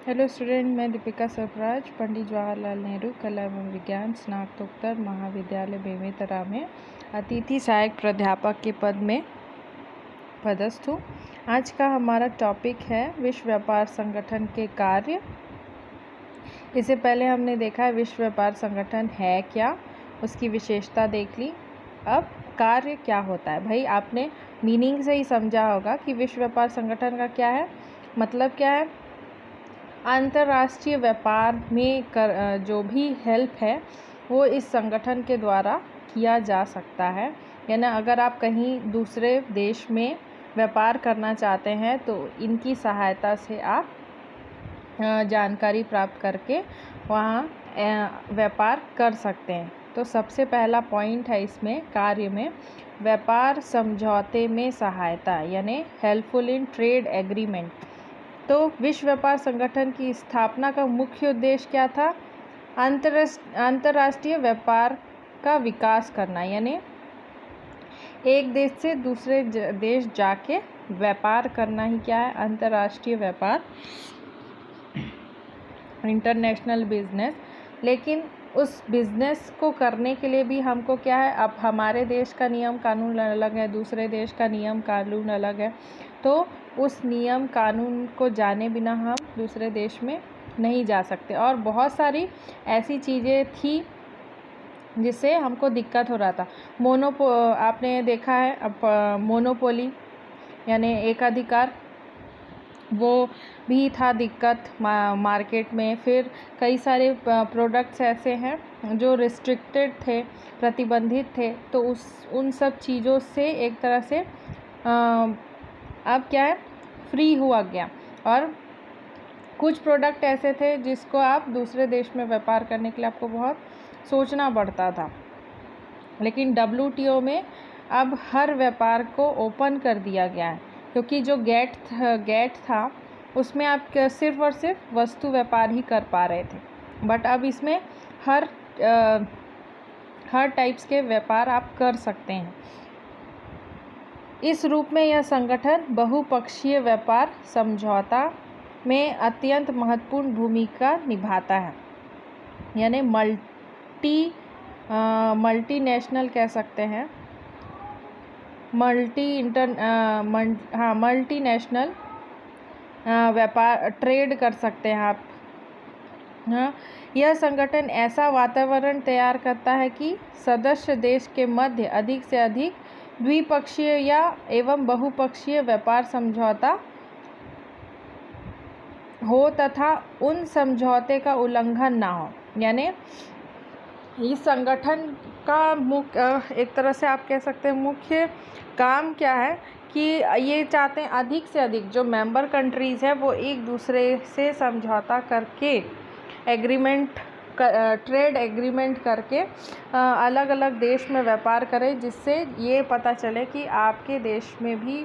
Hello student, मैं दीपिका सरफराज पंडित जवाहरलाल नेहरू कला एवं विज्ञान स्नातकोत्तर महाविद्यालय बेमेतरा में अतिथि सहायक प्राध्यापक के पद में पदस्थ हूँ। आज का हमारा टॉपिक है विश्व व्यापार संगठन के कार्य। इससे पहले हमने देखा है विश्व व्यापार संगठन है क्या, उसकी विशेषता देख ली। अब कार्य क्या होता है, भाई आपने मीनिंग से ही समझा होगा कि विश्व व्यापार संगठन का क्या है, मतलब क्या है। अंतर्राष्ट्रीय व्यापार में जो भी हेल्प है वो इस संगठन के द्वारा किया जा सकता है। यानी अगर आप कहीं दूसरे देश में व्यापार करना चाहते हैं तो इनकी सहायता से आप जानकारी प्राप्त करके वहाँ व्यापार कर सकते हैं। तो सबसे पहला पॉइंट है इसमें कार्य में व्यापार समझौते में सहायता, यानी हेल्पफुल इन ट्रेड एग्रीमेंट। तो विश्व व्यापार संगठन की स्थापना का मुख्य उद्देश्य क्या था? अंतर्राष्ट्रीय व्यापार का विकास करना, यानी एक देश से दूसरे देश जाके व्यापार करना ही क्या है? अंतर्राष्ट्रीय व्यापार, इंटरनेशनल बिजनेस। लेकिन उस बिजनेस को करने के लिए भी हमको क्या है, अब हमारे देश का नियम कानून अलग है, दूसरे देश का नियम कानून अलग है। तो उस नियम कानून को जाने बिना हम दूसरे देश में नहीं जा सकते। और बहुत सारी ऐसी चीज़ें थी जिससे हमको दिक्कत हो रहा था। आपने देखा है अब मोनोपोली यानी एकाधिकार, वो भी था दिक्कत मार्केट में। फिर कई सारे प्रोडक्ट्स ऐसे हैं जो रिस्ट्रिक्टेड थे, प्रतिबंधित थे। तो उन सब चीज़ों से एक तरह से अब क्या है, फ्री हुआ गया। और कुछ प्रोडक्ट ऐसे थे जिसको आप दूसरे देश में व्यापार करने के लिए आपको बहुत सोचना पड़ता था। लेकिन WTO में अब हर व्यापार को ओपन कर दिया गया है, क्योंकि जो गेट था उसमें आप सिर्फ और सिर्फ वस्तु व्यापार ही कर पा रहे थे। बट अब इसमें हर टाइप्स के व्यापार आप कर सकते हैं। इस रूप में यह संगठन बहुपक्षीय व्यापार समझौता में अत्यंत महत्वपूर्ण भूमिका निभाता है। यानी मल्टीनेशनल कह सकते हैं, मल्टीनेशनल व्यापार ट्रेड कर सकते हैं आप। हाँ, यह संगठन ऐसा वातावरण तैयार करता है कि सदस्य देश के मध्य अधिक से अधिक द्विपक्षीय या एवं बहुपक्षीय व्यापार समझौता हो तथा उन समझौते का उल्लंघन ना हो। यानी इस संगठन का एक तरह से आप कह सकते हैं मुख्य काम क्या है कि ये चाहते हैं अधिक से अधिक जो मेंबर कंट्रीज़ हैं वो एक दूसरे से समझौता करके ट्रेड एग्रीमेंट करके अलग अलग देश में व्यापार करें, जिससे ये पता चले कि आपके देश में भी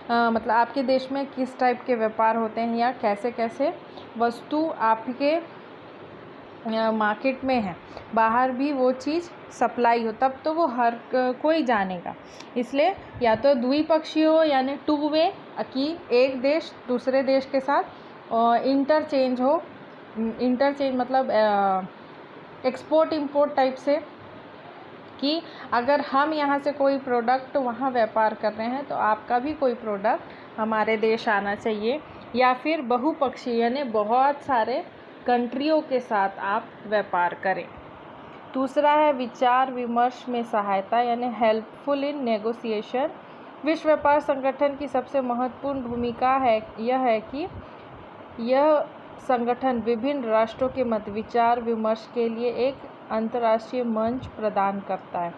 मतलब आपके देश में किस टाइप के व्यापार होते हैं या कैसे कैसे वस्तु आपके मार्केट में है, बाहर भी वो चीज़ सप्लाई हो, तब तो वो हर कोई जानेगा। इसलिए या तो द्विपक्षीय हो, यानी 2 वे, कि एक देश दूसरे देश के साथ इंटरचेंज हो। इंटरचेंज मतलब एक्सपोर्ट इंपोर्ट टाइप से, कि अगर हम यहाँ से कोई प्रोडक्ट वहाँ व्यापार कर रहे हैं तो आपका भी कोई प्रोडक्ट हमारे देश आना चाहिए। या फिर बहुपक्षीय, यानी बहुत सारे कंट्रियों के साथ आप व्यापार करें। दूसरा है विचार विमर्श में सहायता, यानी हेल्पफुल इन नेगोशिएशन। विश्व व्यापार संगठन की सबसे महत्वपूर्ण भूमिका यह है कि यह संगठन विभिन्न राष्ट्रों के मध्य विचार विमर्श के लिए एक अंतर्राष्ट्रीय मंच प्रदान करता है।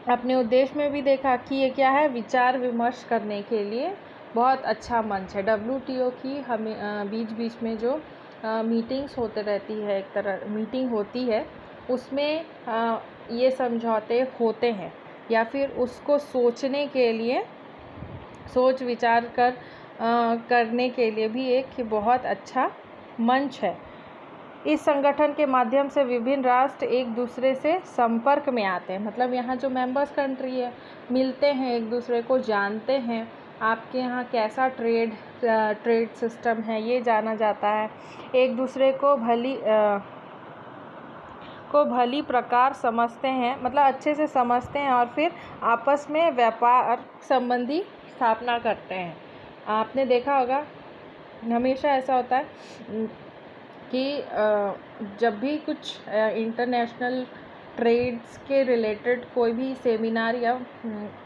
अपने उद्देश्य में भी देखा कि ये क्या है, विचार विमर्श करने के लिए बहुत अच्छा मंच है। WTO की हमें बीच बीच में जो मीटिंग्स होते रहती है, एक तरह मीटिंग होती है, उसमें ये समझौते होते हैं, या फिर उसको सोचने के लिए सोच विचार करने के लिए भी एक बहुत अच्छा मंच है। इस संगठन के माध्यम से विभिन्न राष्ट्र एक दूसरे से संपर्क में आते हैं। मतलब यहाँ जो मेंबर्स कंट्री है मिलते हैं, एक दूसरे को जानते हैं, आपके यहाँ कैसा ट्रेड सिस्टम है ये जाना जाता है। एक दूसरे को भली प्रकार समझते हैं, मतलब अच्छे से समझते हैं और फिर आपस में व्यापार संबंधी स्थापना करते हैं। आपने देखा होगा हमेशा ऐसा होता है कि जब भी कुछ इंटरनेशनल ट्रेड्स के रिलेटेड कोई भी सेमिनार या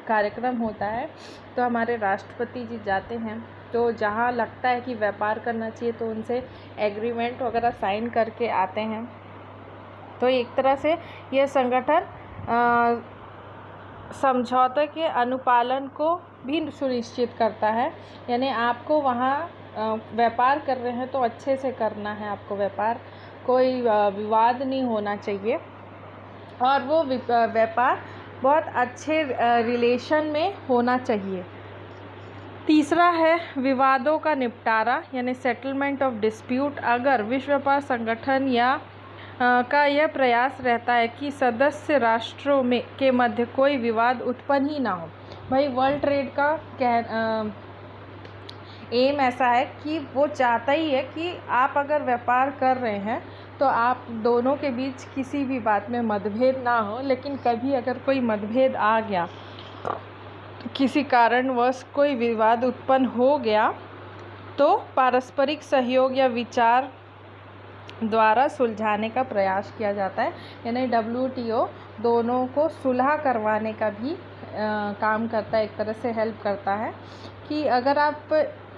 कार्यक्रम होता है तो हमारे राष्ट्रपति जी जाते हैं। तो जहाँ लगता है कि व्यापार करना चाहिए तो उनसे एग्रीमेंट वगैरह साइन करके आते हैं। तो एक तरह से यह संगठन समझौते के अनुपालन को भी सुनिश्चित करता है। यानी आपको वहाँ व्यापार कर रहे हैं तो अच्छे से करना है आपको व्यापार, कोई विवाद नहीं होना चाहिए और वो व्यापार बहुत अच्छे रिलेशन में होना चाहिए। तीसरा है विवादों का निपटारा यानी सेटलमेंट ऑफ डिस्प्यूट। अगर विश्व व्यापार संगठन का यह प्रयास रहता है कि सदस्य राष्ट्रों के मध्य कोई विवाद उत्पन्न ही ना हो। भाई वर्ल्ड ट्रेड का एम ऐसा है कि वो चाहता ही है कि आप अगर व्यापार कर रहे हैं तो आप दोनों के बीच किसी भी बात में मतभेद ना हो। लेकिन कभी अगर कोई मतभेद आ गया, किसी कारणवश कोई विवाद उत्पन्न हो गया तो पारस्परिक सहयोग या विचार द्वारा सुलझाने का प्रयास किया जाता है। यानी WTO दोनों को सुलह करवाने का भी काम करता है, एक तरह से हेल्प करता है कि अगर आप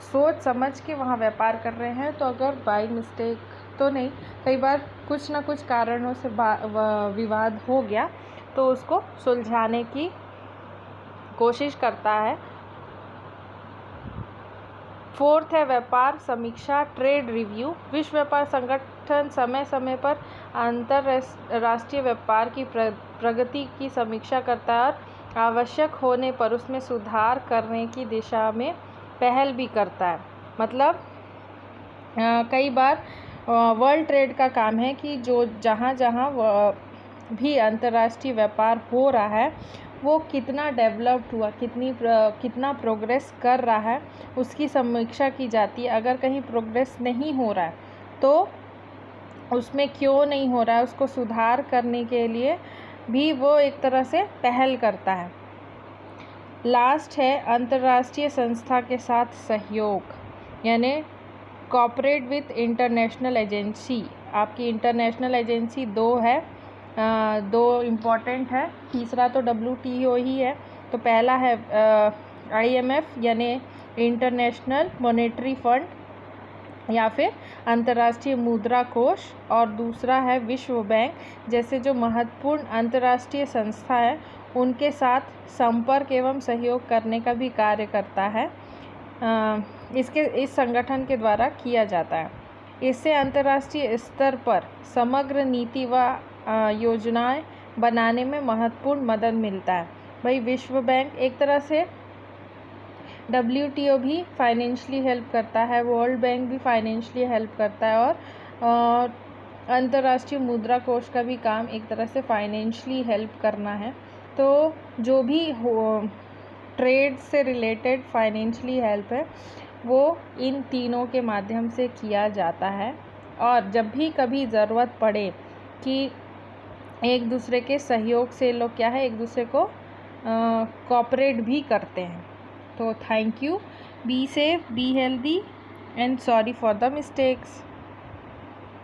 सोच समझ के वहाँ व्यापार कर रहे हैं तो अगर बाय मिस्टेक तो नहीं, कई बार कुछ ना कुछ कारणों से विवाद हो गया तो उसको सुलझाने की कोशिश करता है। फोर्थ है व्यापार समीक्षा ट्रेड रिव्यू। विश्व व्यापार संगठन समय समय पर अंतरराष्ट्रीय व्यापार की प्रगति की समीक्षा करता है और आवश्यक होने पर उसमें सुधार करने की दिशा में पहल भी करता है। मतलब कई बार वर्ल्ड ट्रेड का काम है कि जो जहाँ भी अंतर्राष्ट्रीय व्यापार हो रहा है वो कितना डेवलप्ड हुआ, कितना प्रोग्रेस कर रहा है, उसकी समीक्षा की जाती है। अगर कहीं प्रोग्रेस नहीं हो रहा है तो उसमें क्यों नहीं हो रहा है, उसको सुधार करने के लिए भी वो एक तरह से पहल करता है। लास्ट है अंतर्राष्ट्रीय संस्था के साथ सहयोग, यानी कॉपरेट विथ इंटरनेशनल एजेंसी। आपकी इंटरनेशनल एजेंसी दो इम्पॉर्टेंट है, तीसरा तो WTO ही है। तो पहला है IMF यानी इंटरनेशनल मॉनेटरी फंड या फिर अंतर्राष्ट्रीय मुद्रा कोष, और दूसरा है विश्व बैंक। जैसे जो महत्वपूर्ण अंतर्राष्ट्रीय संस्था है उनके साथ संपर्क एवं सहयोग करने का भी कार्य करता है, इस संगठन के द्वारा किया जाता है। इससे अंतर्राष्ट्रीय स्तर पर समग्र नीति व योजनाएं बनाने में महत्वपूर्ण मदद मिलता है। भाई विश्व बैंक एक तरह से WTO भी फाइनेंशियली हेल्प करता है, वर्ल्ड बैंक भी फाइनेंशियली हेल्प करता है और अंतर्राष्ट्रीय मुद्रा कोष का भी काम एक तरह से फाइनेंशियली हेल्प करना है। तो जो भी ट्रेड से रिलेटेड फाइनेंशियली हेल्प है वो इन तीनों के माध्यम से किया जाता है। और जब भी कभी ज़रूरत पड़े कि एक दूसरे के सहयोग से लोग क्या है एक दूसरे को कोऑपरेट भी करते हैं। तो thank you, be safe, be healthy and sorry for the mistakes.